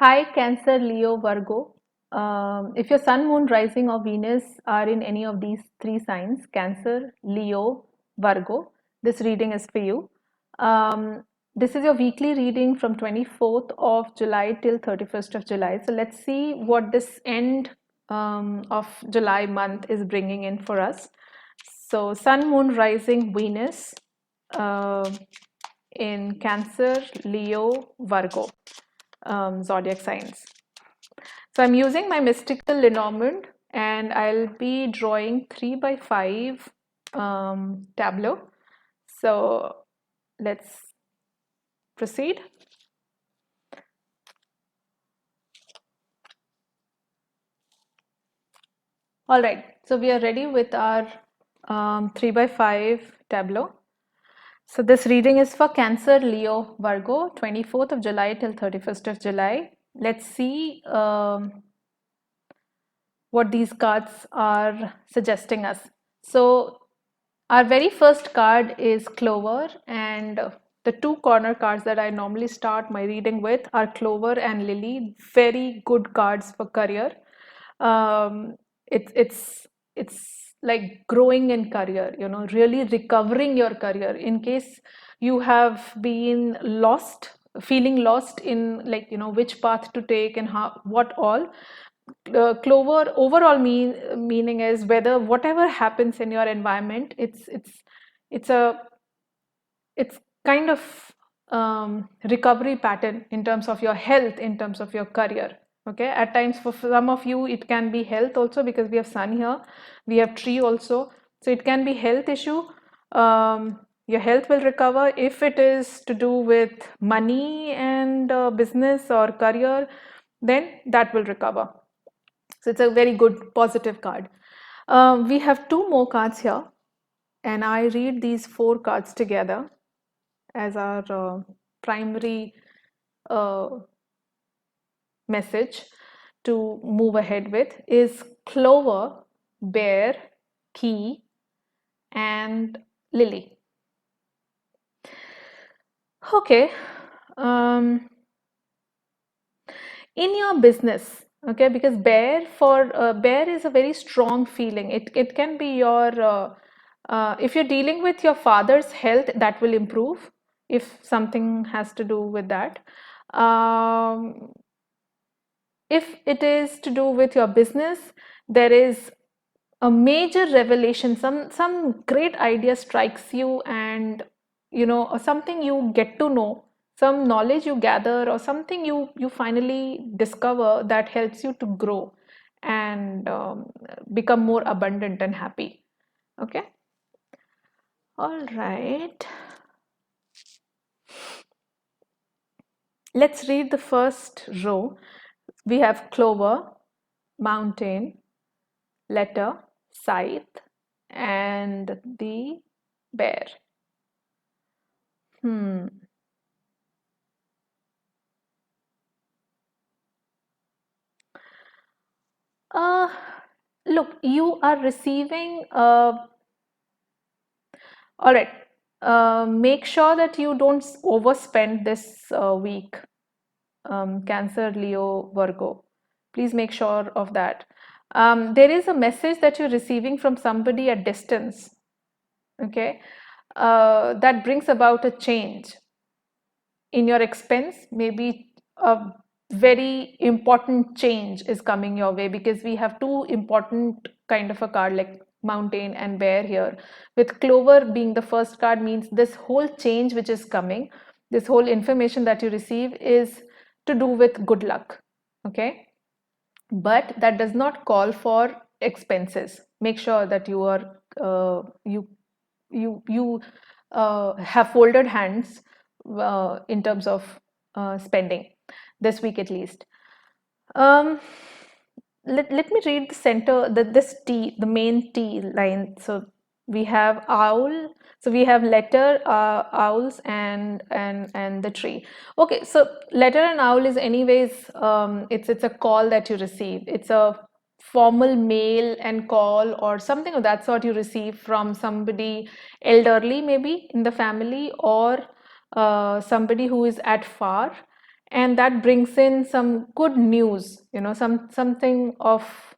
Hi, Cancer, Leo, Virgo. If your Sun, Moon, Rising, or Venus are in any of these three signs, Cancer, Leo, Virgo, this reading is for you. This is your weekly reading from 24th of July till 31st of July. So let's see what this end of July month is bringing in for us. So, Sun, Moon, Rising, Venus uh, in Cancer, Leo, Virgo zodiac signs. So I'm using my mystical Lenormand and I'll be drawing 3 by 5 tableau. So let's proceed. All right, so we are ready with our 3 by 5 tableau. So this reading is for Cancer, Leo, Virgo, 24th of July till 31st of July. Let's see what these cards are suggesting us. So our very first card is Clover, and the two corner cards that I normally start my reading with are Clover and Lily. Very good cards for career. Um, it's like growing in career, really recovering your career in case you have been lost, feeling lost in like which path to take and how what all. Clover overall meaning is whether whatever happens in your environment, it's a it's kind of recovery pattern in terms of your health, in terms of your career. Okay, at times for some of you it can be health also, because we have sun here, we have tree also, so it can be health issue. Your health will recover. If it is to do with money and business or career, then that will recover. So it's a very good positive card. We have two more cards here, and I read these four cards together as our primary uh, message to move ahead with is Clover, Bear, Key, and Lily. Okay. In your business, okay, because bear is a very strong feeling. It can be your if you're dealing with your father's health, that will improve if something has to do with that. um, if it is to do with your business, there is a major revelation, some great idea strikes you, and or something you get to know, some knowledge you gather, or something you finally discover that helps you to grow and become more abundant and happy. Okay, all right, let's read the first row. We have clover, mountain, letter, scythe, and the bear. Hmm. Uh, Look, you are receiving, all right. Make sure that you don't overspend this week, Cancer, Leo, Virgo. Please make sure of that. There is a message that you're receiving from somebody at distance, okay, that brings about a change in your expense. Maybe a very important change is coming your way, because we have two important kind of a card like mountain and bear here, with clover being the first card, means this whole change which is coming, this whole information that you receive is to do with good luck. Okay, but that does not call for expenses. Make sure that you are you have folded hands in terms of spending this week at least. Um, let me read the center, this T, the main T line. So we have owl, so we have letter, owls, and the tree. Okay, so letter and owl is anyways, it's a call that you receive. It's a formal mail and call or something of that sort you receive from somebody elderly, maybe in the family, or somebody who is at far, and that brings in some good news, something of,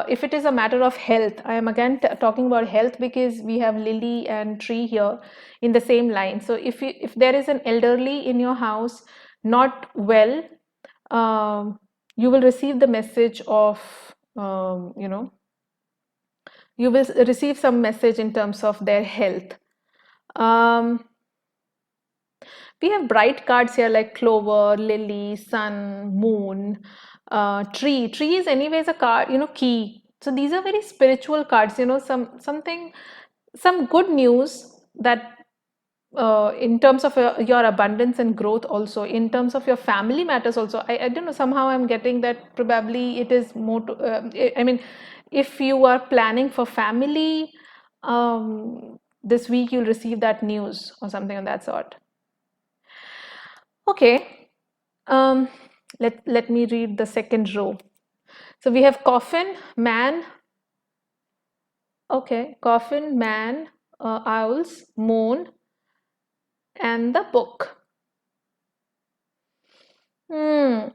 if it is a matter of health. I am again talking about health because we have lily and tree here in the same line. So if there is an elderly in your house not well, you will receive the message of, um, you know you will receive some message in terms of their health. um, we have bright cards here like clover, lily, sun, moon, tree. Tree is anyways a card, key. So these are very spiritual cards, some good news that, in terms of your abundance and growth, also in terms of your family matters also. I don't know, somehow I'm getting that probably it is more to, I mean, if you are planning for family, this week you'll receive that news or something of that sort. Okay, um, let me read the second row. So we have coffin, man. Okay, coffin, man, owls, moon, and the book. Hmm.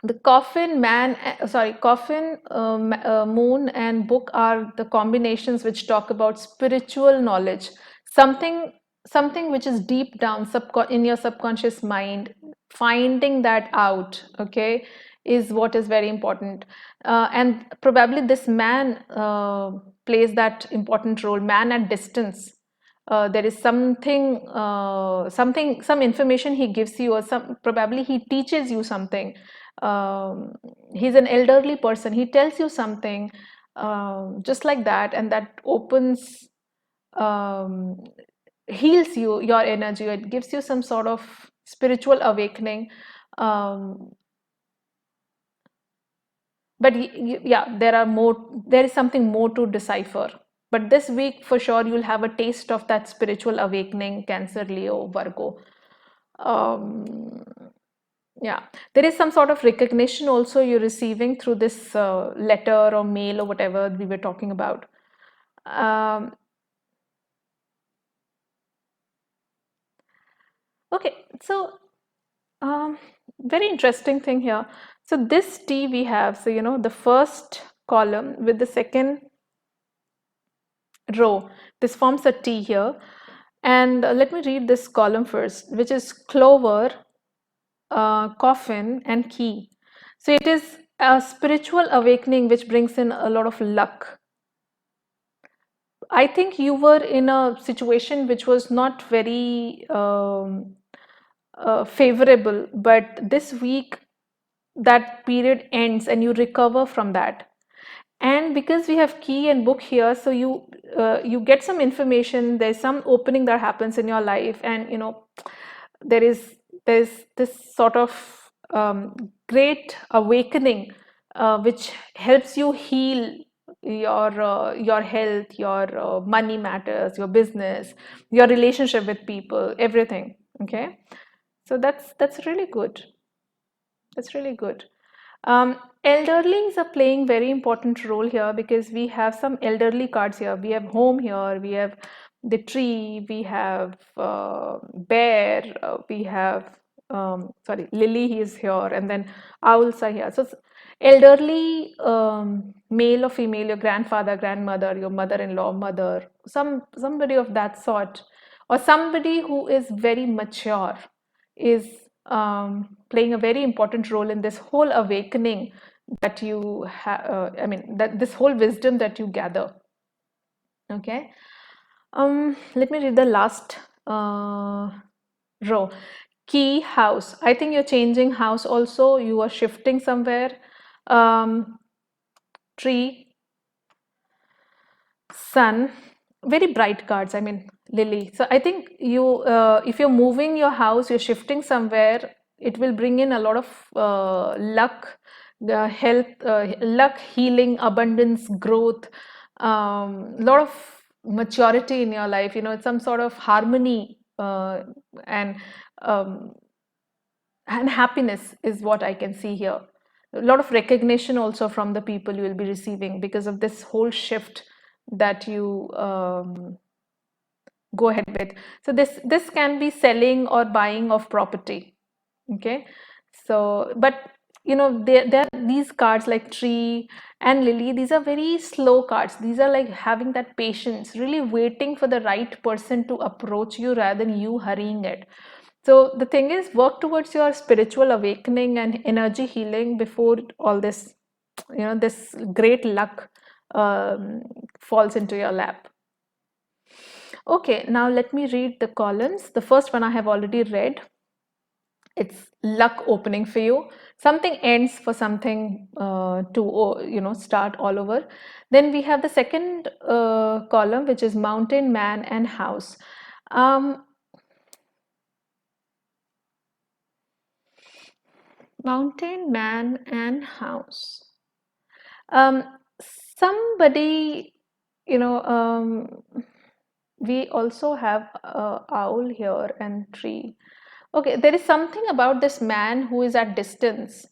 The coffin, man, sorry, coffin, moon, and book are the combinations which talk about spiritual knowledge, something, something which is deep down in your subconscious mind. Finding that out, okay, is what is very important, and probably this man plays that important role. Man at distance. There is something, some information he gives you, or some probably he teaches you something. He's an elderly person, he tells you something, just like that, and that opens, um, heals your energy. It gives you some sort of spiritual awakening. um, but yeah, there is something more to decipher. But this week for sure you'll have a taste of that spiritual awakening, Cancer, Leo, Virgo. um, yeah, there is some sort of recognition also you're receiving through this letter or mail or whatever we were talking about. Um, okay, so very interesting thing here. So this T we have, so the first column with the second row, this forms a T here. And let me read this column first, which is clover, coffin, and key. So it is a spiritual awakening which brings in a lot of luck. I think you were in a situation which was not very favorable, but this week that period ends and you recover from that. And because we have key and book here, so you get some information. There's some opening that happens in your life, and there's this sort of great awakening, which helps you heal your health, your money matters, your business, your relationship with people, everything. Okay, so that's really good. That's really good. Elderlies are playing very important role here because we have some elderly cards here. We have home here, we have the tree, we have bear, we have, sorry, lily is here, and then owls are here. So elderly, male or female, your grandfather, grandmother, your mother-in-law, mother, somebody of that sort, or somebody who is very mature is playing a very important role in this whole awakening that you have. I mean, that this whole wisdom that you gather. Okay. Let me read the last row. Key, house. I think you're changing house also. You are shifting somewhere. Tree, sun, very bright cards. I mean, lily. So I think if you're moving your house, you're shifting somewhere, it will bring in a lot of luck, the health, luck, healing, abundance, growth, a lot of maturity in your life. Some sort of harmony, and um, and happiness is what I can see here. A lot of recognition also from the people you will be receiving because of this whole shift that you go ahead with. So this can be selling or buying of property. Okay, so but there are these cards like tree and lily. These are very slow cards. These are like having that patience, really waiting for the right person to approach you rather than you hurrying it. So the thing is, work towards your spiritual awakening and energy healing before all this, this great luck um, falls into your lap. Okay, now let me read the columns. The first one I have already read. It's luck opening for you. Something ends for something to start all over. Then we have the second column, which is mountain, man, and house. Um, Mountain, man, and house. Um, Somebody, you know, we also have owl here and tree. Okay, there is something about this man who is at distance.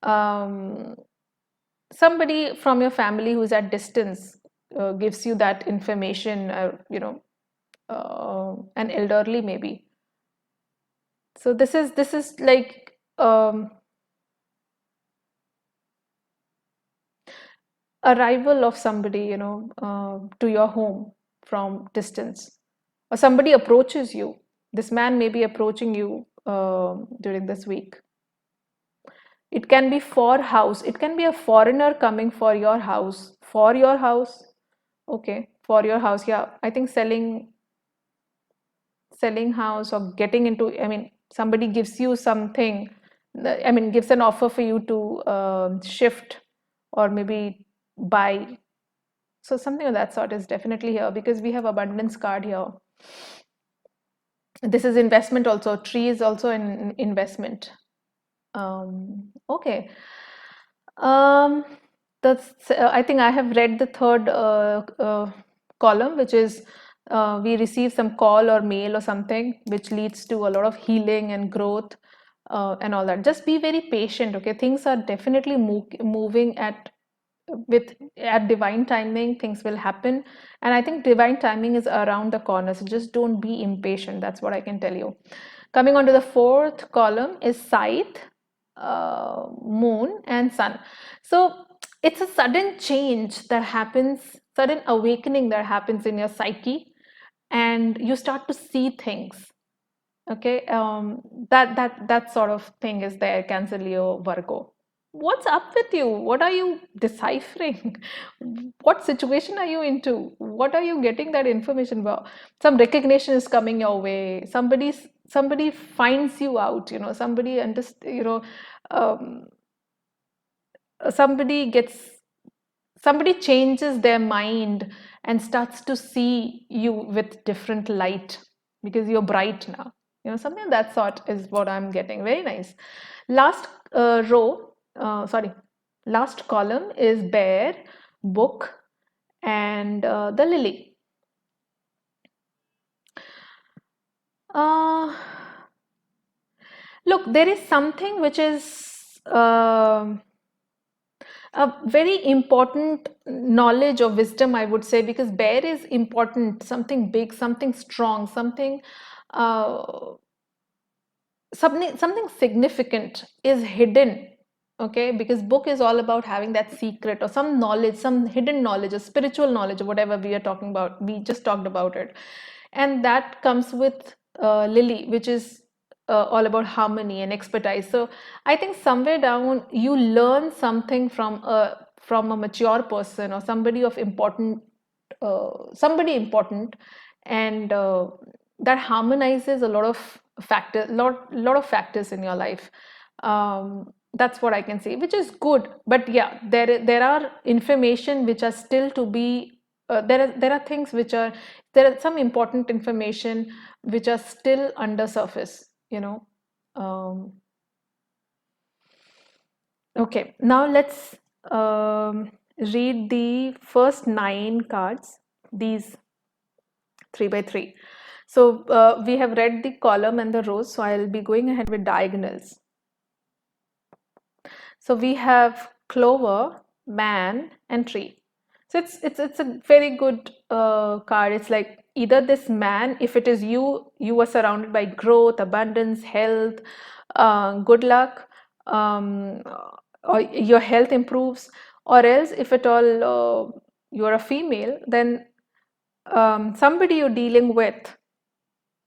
Um, Somebody from your family who is at distance gives you that information, an elderly maybe. So this is like arrival of somebody, to your home from distance, or somebody approaches you. This man may be approaching you during this week. It can be for house. It can be a foreigner coming for your house. For your house. Okay, for your house. Yeah, I think selling house or getting into, I mean, somebody gives you something, I mean, gives an offer for you to shift or maybe buy. So something of that sort is definitely here because we have abundance card here. This is investment also. Tree is also an investment. Okay. Um, I think I have read the third column, which is we receive some call or mail or something, which leads to a lot of healing and growth and all that. Just be very patient, okay? Things are definitely moving at divine timing. Things will happen, and I think divine timing is around the corner. So just don't be impatient. That's what I can tell you. Coming on to the fourth column is Scythe, Moon, and Sun. So it's a sudden change that happens, sudden awakening that happens in your psyche, and you start to see things. Okay, that sort of thing is there, Cancer, Leo, Virgo. What's up with you? What are you deciphering? What situation are you into? What are you getting that information about? Some recognition is coming your way. Somebody finds you out. Somebody um, somebody gets somebody changes their mind and starts to see you with different light because you're bright now. Something of that sort is what I'm getting. Very nice. Last sorry, last column is bear, book, and the lily. uh, Look, there is something which is a very important knowledge or wisdom, I would say, because bear is important, something big, something strong, uh, something significant is hidden. Okay, because book is all about having that secret or some knowledge, some hidden knowledge, or spiritual knowledge, or whatever we are talking about. We just talked about it, and that comes with lily, which is all about harmony and expertise. So I think somewhere down you learn something from a mature person or somebody important, and that harmonizes a lot of lot of factors in your life. That's what I can say, which is good. But yeah, there are information which are still to be there are things which are there are some important information which are still under surface. um, okay, now let's read the first 9 cards, these 3 by 3. So we have read the column and the rows, so I'll be going ahead with diagonals. So we have clover, man, and tree. So it's a very good card. It's like either this man, if it is you, you are surrounded by growth, abundance, health, good luck, um, or your health improves, or else if at all you're a female, then somebody you're dealing with,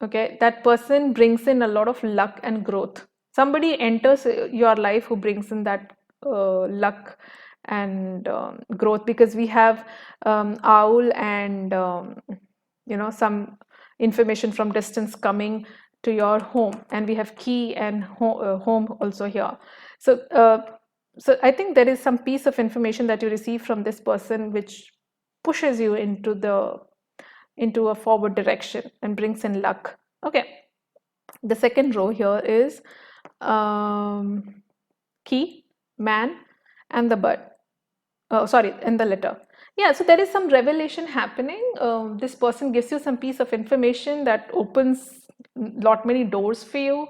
okay, that person brings in a lot of luck and growth. Somebody enters your life who brings in that luck and growth, because we have owl and some information from distance coming to your home, and we have key and home also here. So I think there is some piece of information that you receive from this person which pushes you into a forward direction and brings in luck. Okay, the second row here is key, man, and the bird. Oh, sorry, and the letter. Yeah, so there is some revelation happening. This person gives you some piece of information that opens lot many doors for you.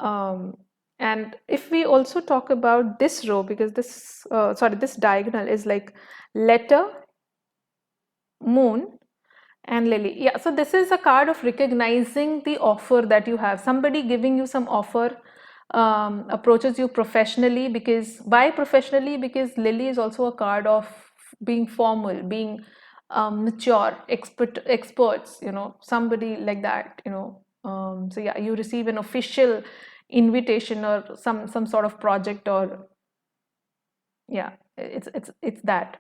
Um, and if we also talk about this row, because this diagonal is like letter, moon, and lily. Yeah, so this is a card of recognizing the offer that you have. Somebody giving you some offer, approaches you professionally. Because why professionally? Because lily is also a card of being formal, being mature, experts, somebody like that, so yeah, you receive an official invitation or some sort of project, or yeah, it's that.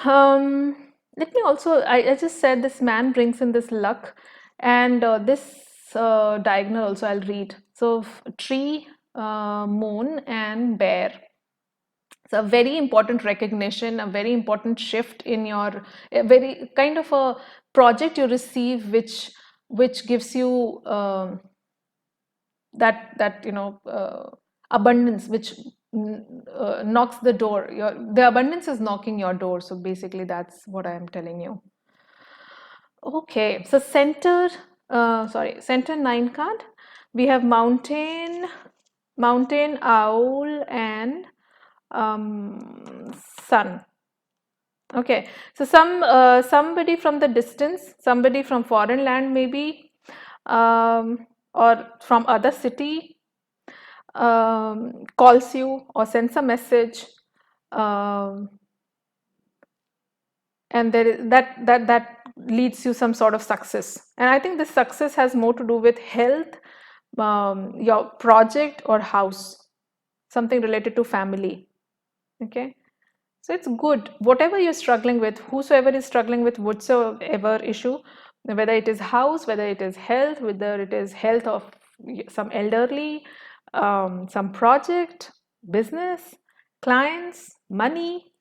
Let me also, I just said this man brings in this luck, and this diagonal also I'll read. So tree, moon, and bear. So a very important recognition, a very important shift in your, a very kind of a project you receive, which gives you that abundance, which knocks the door. The abundance is knocking your door. So basically that's what I am telling you. Okay, so center 9 card, we have mountain, owl, and sun. Okay, so somebody from the distance, somebody from foreign land maybe, or from other city, calls you or sends a message, um, and there is that leads you some sort of success. And I think this success has more to do with health, your project, or house, something related to family. Okay, so it's good. Whatever you're struggling with, whosoever is struggling with whatsoever issue, whether it is house, whether it is health, whether it is health of some elderly, some project, business, clients, money,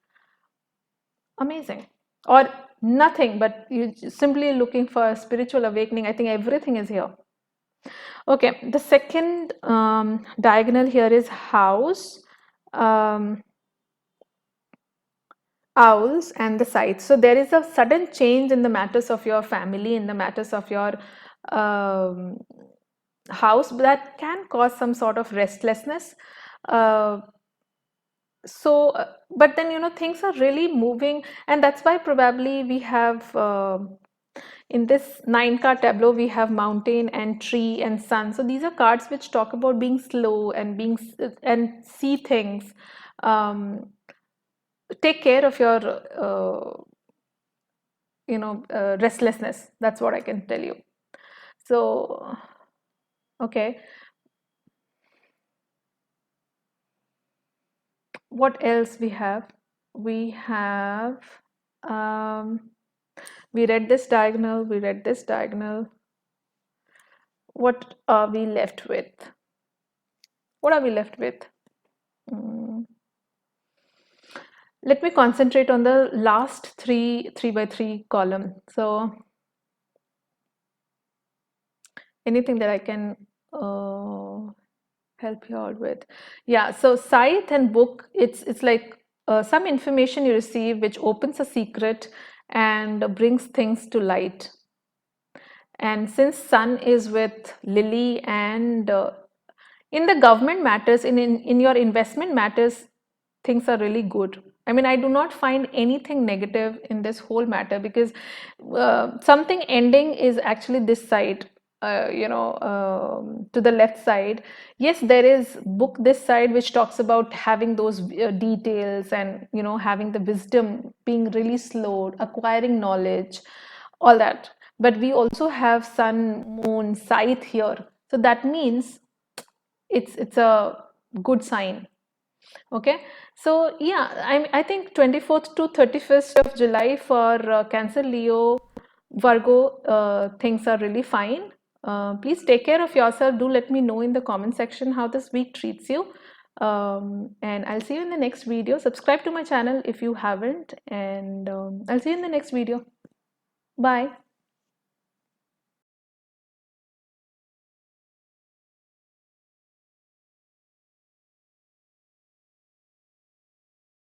amazing. Or nothing, but you simply looking for a spiritual awakening, I think everything is here. Okay, the second diagonal here is house, um, owls, and the sides. So there is a sudden change in the matters of your family, in the matters of your um, house, that can cause some sort of restlessness. Uh, but then things are really moving, and that's why probably we have in this 9 card tableau we have mountain and tree and sun. So these are cards which talk about being slow and and see things. Take care of your restlessness. That's what I can tell you. So okay, what else we have? We have we read this diagonal, we read this diagonal. What are we left with? What are we left with? Let me concentrate on the last 3 by 3 column. So anything that I can help you out with. Yeah, so scythe and book, it's like some information you receive which opens a secret and brings things to light. And since sun is with lily, and in the government matters, in your investment matters, things are really good. I mean, I do not find anything negative in this whole matter, because something ending is actually this side. to the left side. Yes, there is book this side which talks about having those details, and having the wisdom, being really slow, acquiring knowledge, all that. But we also have sun, moon, scythe here, so that means it's a good sign. Okay, so yeah, I think 24th to 31st of July for Cancer, Leo, Virgo, things are really fine. Please take care of yourself. Do let me know in the comment section how this week treats you. And I'll see you in the next video. Subscribe to my channel if you haven't, and I'll see you in the next video. Bye.